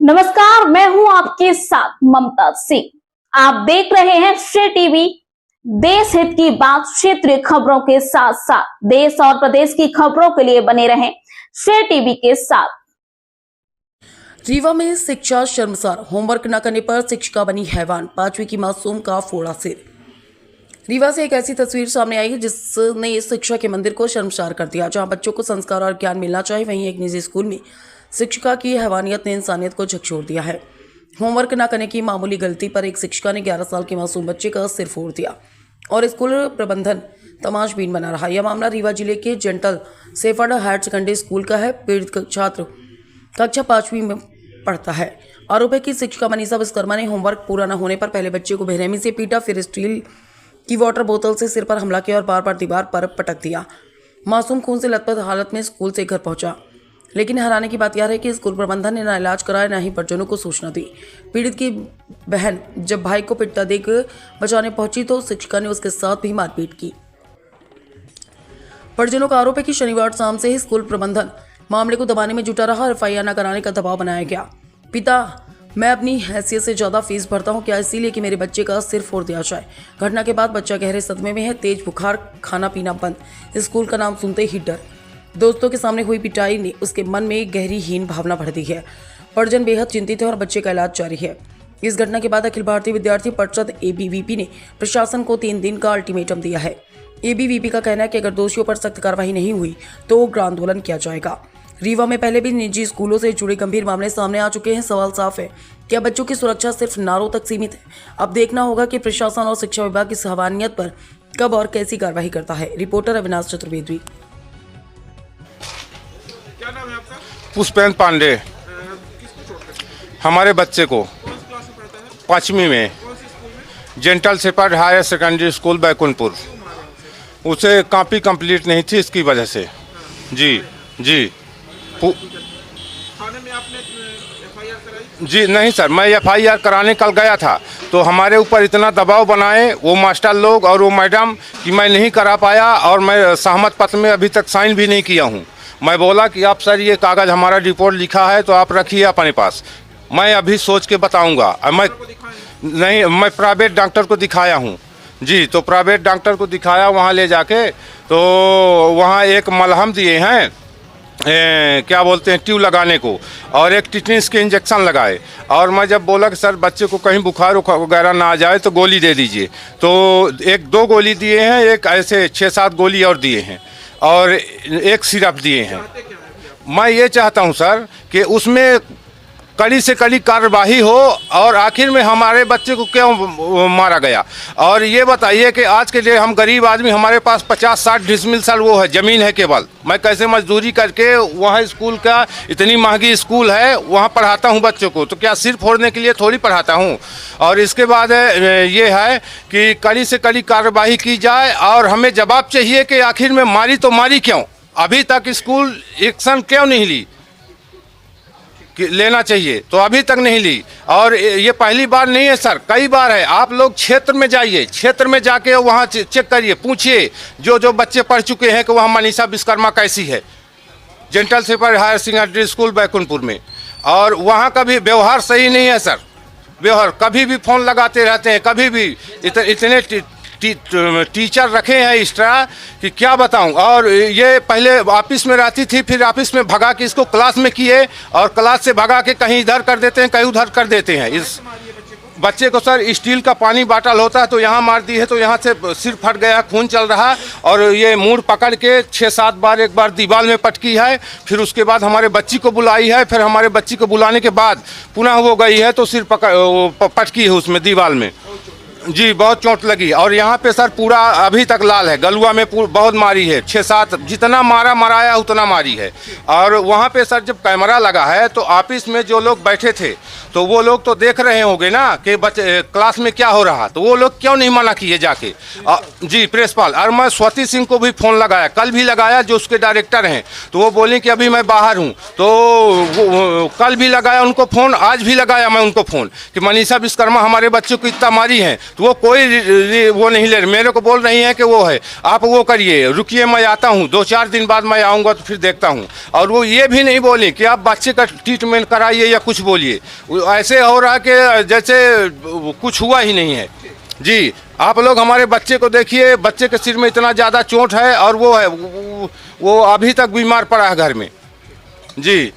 नमस्कार, मैं हूं आपके साथ ममता सिंह। आप देख रहे हैं श्रेय टीवी। देश हित की बात, क्षेत्रीय खबरों के साथ साथ देश और प्रदेश की खबरों के लिए बने रहें श्रेय टीवी के साथ। रीवा में शिक्षा शर्मसार, होमवर्क न करने पर शिक्षिका बनी हैवान, 5वीं की मासूम का फोड़ा सिर। रीवा से एक ऐसी तस्वीर सामने आई है जिसने शिक्षा के मंदिर को शर्मसार कर दिया। जहां बच्चों को संस्कार और ज्ञान मिलना चाहिए, वहीं एक निजी स्कूल में शिक्षिका की हैवानियत ने इंसानियत को झकझोर दिया है। होमवर्क न करने की मामूली गलती पर एक शिक्षिका ने 11 साल के मासूम बच्चे का सिर फोड़ दिया और स्कूल प्रबंधन तमाशबीन बना रहा। यह मामला रीवा जिले के Gentle Shepherd Higher Secondary School का है। पीड़ित छात्र कक्षा 5वीं में पढ़ता है। आरोप है कि शिक्षिका मनीषा विश्वकर्मा ने होमवर्क पूरा न होने पर पहले बच्चे को बेरहमी से पीटा, फिर स्टील की वाटर बोतल से सिर पर हमला किया और बार बार दीवार पर पटक दिया। मासूम खून से लथपथ हालत में स्कूल से घर पहुंचा, लेकिन हैरानी की बात यह है कि स्कूल प्रबंधन ने न इलाज कराया, न ही परिजनों को सूचना दी। पीड़ित की बहन जब भाई को पिटता देख बचाने पहुंची तो शिक्षिका ने उसके साथ भी मारपीट की। परिजनों का आरोप है कि शनिवार शाम से ही स्कूल प्रबंधन मामले को दबाने में जुटा रहा और एफआईआर न कराने का दबाव बनाया गया। पिता, मैं अपनी हैसियत से ज़्यादा फीस भरता हूं, क्या इसीलिए कि मेरे बच्चे का सिर फोड़ दिया जाए। घटना के बाद बच्चा गहरे सदमे में है। तेज बुखार, खाना पीना बंद, स्कूल का नाम सुनते ही डर। दोस्तों के सामने हुई पिटाई ने उसके मन में गहरी हीन भावना भर दी है। परिजन बेहद चिंतित है और बच्चे का इलाज जारी है। इस घटना के बाद अखिल भारतीय विद्यार्थी परिषद ABVP ने प्रशासन को 3 दिन का अल्टीमेटम दिया है। ABVP का कहना है कि अगर दोषियों पर सख्त कार्रवाई नहीं हुई तो उग्र आंदोलन किया जाएगा। रीवा में पहले भी निजी स्कूलों से जुड़े गंभीर मामले सामने आ चुके हैं। सवाल साफ है, क्या बच्चों की सुरक्षा सिर्फ नारों तक सीमित है? अब देखना होगा कि प्रशासन और शिक्षा विभाग इस हैवानियत पर कब और कैसी कार्रवाई करता है। रिपोर्टर अविनाश चतुर्वेदी। क्या नाम है आपका? पुष्पेंद्र पांडे। हमारे बच्चे को 5वीं में Gentle Shepherd Higher Secondary School Baikunthpur, उसे कॉपी कंप्लीट नहीं थी, इसकी वजह से। जी जी थाने में आपने FIR कराई? जी नहीं सर, मैं FIR कराने कल गया था तो हमारे ऊपर इतना दबाव बनाए वो मास्टर लोग और वो मैडम कि मैं नहीं करा पाया और मैं सहमत पत्र में अभी तक साइन भी नहीं किया हूँ। मैं बोला कि आप सर ये कागज़ हमारा रिपोर्ट लिखा है तो आप रखिए अपने पास, मैं अभी सोच के बताऊँगा। मैं प्राइवेट डॉक्टर को दिखाया हूँ जी, तो प्राइवेट डॉक्टर को दिखाया, वहाँ ले जाके तो वहाँ एक मलहम दिए हैं, क्या बोलते हैं, ट्यूब लगाने को, और एक टिटनिस के इंजेक्शन लगाए। और मैं जब बोला कि सर बच्चे को कहीं बुखार वगैरह ना आ जाए तो गोली दे दीजिए, तो 1-2 गोली दिए हैं, एक ऐसे 6-7 गोली और दिए हैं और एक सिरप दिए हैं। मैं ये चाहता हूँ सर कि उसमें कड़ी से कड़ी कार्यवाही हो और आखिर में हमारे बच्चे को क्यों मारा गया। और ये बताइए कि आज के लिए हम गरीब आदमी, हमारे पास 50-60 डिसमिल सर वो है ज़मीन है केवल, मैं कैसे मजदूरी करके वहाँ स्कूल का, इतनी महंगी स्कूल है, वहाँ पढ़ाता हूँ बच्चों को, तो क्या सिर फोड़ने के लिए थोड़ी पढ़ाता हूँ। और इसके बाद ये है कि कड़ी से कड़ी कार्यवाही की जाए और हमें जवाब चाहिए कि आखिर में मारी तो मारी क्यों, अभी तक स्कूल एक्शन क्यों नहीं ली, लेना चाहिए तो अभी तक नहीं ली। और ये पहली बार नहीं है सर, कई बार है। आप लोग क्षेत्र में जाइए, क्षेत्र में जाके वहाँ चेक करिए, पूछिए जो बच्चे पढ़ चुके हैं कि वहाँ मनीषा विश्वकर्मा कैसी है Gentle Shepherd Higher Secondary School Baikunthpur में। और वहाँ का भी व्यवहार सही नहीं है सर, व्यवहार कभी भी फ़ोन लगाते रहते हैं, कभी भी इतने टीचर रखे हैं एक्स्ट्रा कि क्या बताऊं। और ये पहले ऑफिस में रहती थी, फिर ऑफिस में भगा के इसको क्लास में किए और क्लास से भगा के कहीं इधर कर देते हैं, कहीं उधर कर देते हैं। इस बच्चे को सर स्टील का पानी बाटल होता है तो यहाँ मार दी है, तो यहाँ से सिर फट गया, खून चल रहा है और ये मुड़ पकड़ के 6-7 बार, एक बार दीवार में पटकी है, फिर उसके बाद हमारे बच्ची को बुलाई है, फिर हमारे बच्ची को बुलाने के बाद पुनः वो गई है तो सिर पटकी है उसमें दीवार में। जी बहुत चोट लगी। और यहाँ पे सर पूरा अभी तक लाल है, गलुआ में बहुत मारी है, 6-7 जितना मराया उतना मारी है। और वहाँ पे सर जब कैमरा लगा है तो ऑफिस में जो लोग बैठे थे तो वो लोग तो देख रहे होंगे ना कि बच्चे क्लास में क्या हो रहा, तो वो लोग क्यों नहीं मना किए जाके। जी प्रेसपाल, और मैं स्वाति सिंह को भी फ़ोन लगाया, कल भी लगाया, जो उसके डायरेक्टर हैं, तो वो बोली कि अभी मैं बाहर हूँ, तो कल भी लगाया उनको फ़ोन, आज भी लगाया मैं उनको फ़ोन कि मनीषा विश्वकर्मा हमारे बच्चों को इतना मारी है, तो वो कोई वो नहीं ले रहे, मेरे को बोल रही हैं कि वो है, आप वो करिए, रुकिए मैं आता हूँ, 2-4 दिन बाद मैं आऊँगा तो फिर देखता हूँ। और वो ये भी नहीं बोली कि आप बच्चे का ट्रीटमेंट कराइए या कुछ बोलिए, ऐसे हो रहा कि जैसे कुछ हुआ ही नहीं है। जी, आप लोग हमारे बच्चे को देखिए, बच्चे के सिर में इतना ज़्यादा चोट है और वो है वो अभी तक बीमार पड़ा है घर में। जी, ये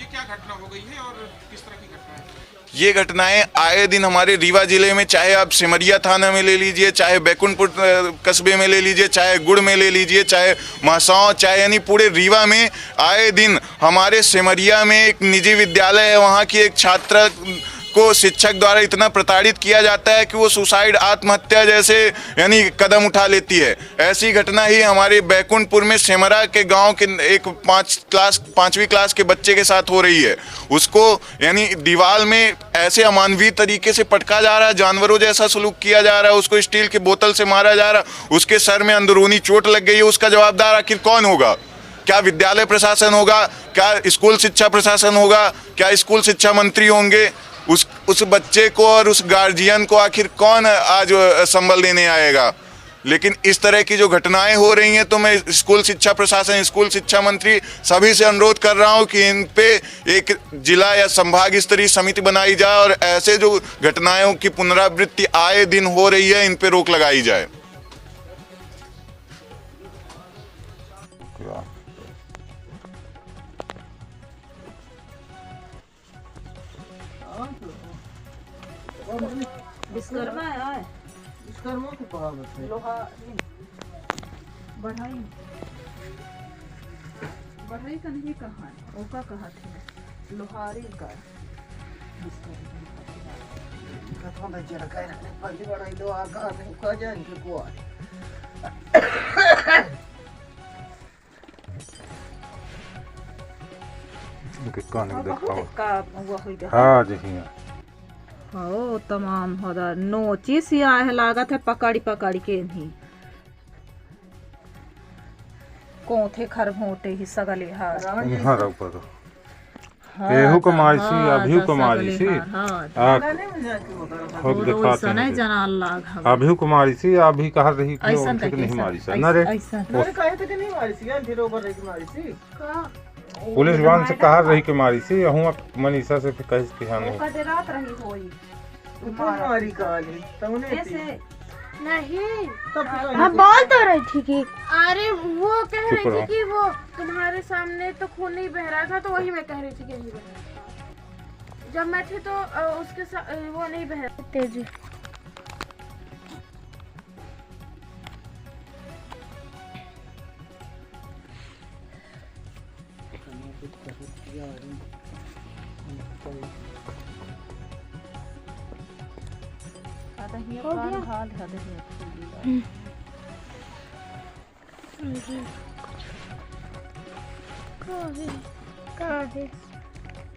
क्या घटना हो गई है और किस तरह की घटना है? ये घटनाएं आए दिन हमारे रीवा जिले में, चाहे आप सिमरिया थाना में ले लीजिए, चाहे बैकुंठपुर कस्बे में ले लीजिए, चाहे गुड़ में ले लीजिए, चाहे महासाव, चाहे यानी पूरे रीवा में आए दिन हमारे सिमरिया में एक निजी विद्यालय है, वहाँ की एक छात्रा को शिक्षक द्वारा इतना प्रताड़ित किया जाता है कि वो सुसाइड, आत्महत्या जैसे यानी कदम उठा लेती है। ऐसी घटना ही हमारे बैकुंठपुर में सेमरा के गांव के एक 5वीं क्लास के बच्चे के साथ हो रही है। उसको यानी दीवार में ऐसे अमानवीय तरीके से पटका जा रहा है, जानवरों जैसा सलूक किया जा रहा है, उसको स्टील की बोतल से मारा जा रहा है, उसके सर में अंदरूनी चोट लग गई है। उसका जवाबदार आखिर कौन होगा? क्या विद्यालय प्रशासन होगा? क्या स्कूल शिक्षा प्रशासन होगा? क्या स्कूल शिक्षा मंत्री होंगे? उस बच्चे को और उस गार्जियन को आखिर कौन आज संभल देने आएगा? लेकिन इस तरह की जो घटनाएं हो रही हैं, तो मैं स्कूल शिक्षा प्रशासन, स्कूल शिक्षा मंत्री सभी से अनुरोध कर रहा हूं कि इन पे एक जिला या संभाग स्तरीय समिति बनाई जाए और ऐसे जो घटनाओं की पुनरावृत्ति आए दिन हो रही है, इन पे रोक लगाई जाए। विश्वकर्मा है, विश्वकर्मा को कहावत है, लोहा बढ़ाई बढ़ाई का नहीं कहा है, ओका कहा थे लोहारी का कथा में जरा कह रहे पल्ली बढ़ाई लोहा का नहीं कह जान के को के कहानी देखाओ का वो होई गया। हाँ जी हाँ हो तमाम होदा नोची सी आए लागत है, पकड़ी पकड़ी के नहीं कोथे खरभोटे ही सगले हार यहाँ रहो पर एहू को मारसी अभी को मारसी खुद दिखाते हैं जना लाग अभी को मारसी अभी कह रही कि उनसे नहीं मारसी ना रे कहे थे कि नहीं मारसी यार धीरे ऊपर रही मारसी का पुलिस वान से कहा रही कि मारसी हूं मनीषा से फिर कह के हां नहीं कदे रात रही होई तुम्हारी कहानी तुमने ऐसे नहीं तो हम बोल तो रही थी कि अरे वो कह रही थी कि वो तुम्हारे सामने तो खून नहीं बह रहा था, तो वही मैं कह रही थी कि नहीं बह रहा। जब मैं थी तो उसके साथ वो नहीं बह रहा तेज।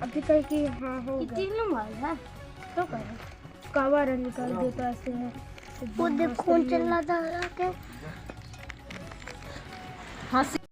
अभी तक की हाँ होगा तीनों मार है तो करो कावा रंग निकाल देता ऐसे है वो देख खून चल रहा था के। हाँ